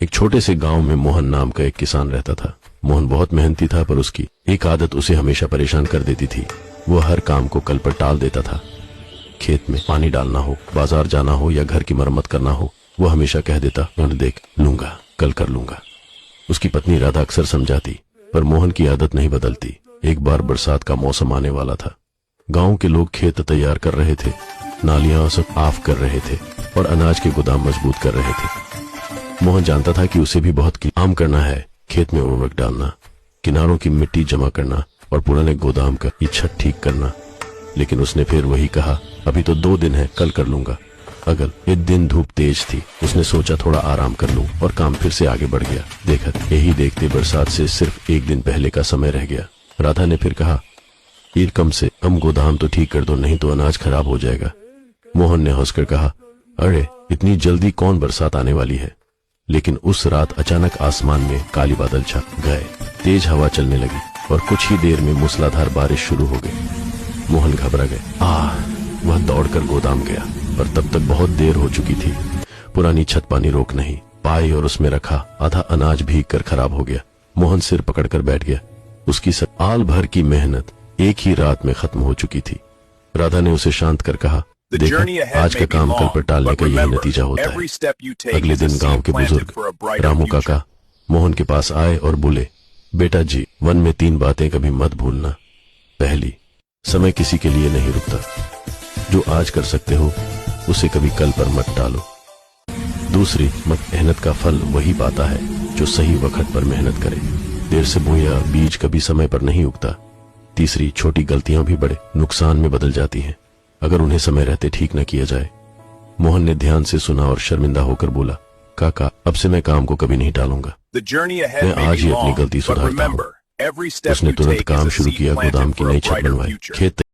एक छोटे से गांव में मोहन नाम का एक किसान रहता था। मोहन बहुत मेहनती था, पर उसकी एक आदत उसे हमेशा परेशान कर देती थी। वो हर काम को कल पर टाल देता था। खेत में पानी डालना हो, बाजार जाना हो या घर की मरम्मत करना हो, वो हमेशा कह देता, देख लूंगा, कल कर लूंगा। उसकी पत्नी राधा अक्सर समझाती, पर मोहन की आदत नहीं बदलती। एक बार बरसात का मौसम आने वाला था। गांव के लोग खेत तैयार कर रहे थे, नालियां साफ कर रहे थे और अनाज के गोदाम मजबूत कर रहे थे। मोहन जानता था कि उसे भी बहुत काम करना है। खेत में उर्वरक डालना, किनारों की मिट्टी जमा करना और पुराने गोदाम का छत ठीक करना। लेकिन उसने फिर वही कहा, अभी तो 2 दिन है, कल कर लूंगा। अगल एक दिन धूप तेज थी। उसने सोचा थोड़ा आराम कर लूं और काम फिर से आगे बढ़ गया। यही देखते बरसात से सिर्फ 1 दिन पहले का समय रह गया। राधा ने फिर कहा, ये कम से कम गोदाम तो ठीक कर दो, नहीं तो अनाज खराब हो जाएगा। मोहन ने हंसकर कहा, अरे इतनी जल्दी कौन बरसात आने वाली है। लेकिन उस रात अचानक आसमान में काली बादल छा गए। तेज हवा चलने लगी और कुछ ही देर में मूसलाधार बारिश शुरू हो गई। मोहन घबरा गए। वह दौड़कर गोदाम गया, पर तब तक बहुत देर हो चुकी थी। पुरानी छत पानी रोक नहीं पाई और उसमें रखा आधा अनाज भीग कर खराब हो गया। मोहन सिर पकड़कर बैठ गया। उसकी साल भर की मेहनत एक ही रात में खत्म हो चुकी थी। राधा ने उसे शांत कर कहा, देखा, आज का काम कल पर टालने का यही नतीजा होता है। अगले दिन गांव के बुजुर्ग रामू काका मोहन के पास आए और बोले, बेटा जी, वन में 3 बातें कभी मत भूलना। पहली, समय किसी के लिए नहीं रुकता। जो आज कर सकते हो उसे कभी कल पर मत टालो। दूसरी, मेहनत का फल वही पाता है जो सही वक्त पर मेहनत करे। देर से बोया बीज कभी समय पर नहीं उगता। तीसरी, छोटी गलतियां भी बड़े नुकसान में बदल जाती हैं अगर उन्हें समय रहते ठीक न किया जाए। मोहन ने ध्यान से सुना और शर्मिंदा होकर बोला, काका, अब से मैं काम को कभी नहीं टालूंगा। मैं आज ही अपनी गलती सुधारता हूँ। उसने तुरंत काम शुरू किया, गोदाम की नई छत बनवाई, खेत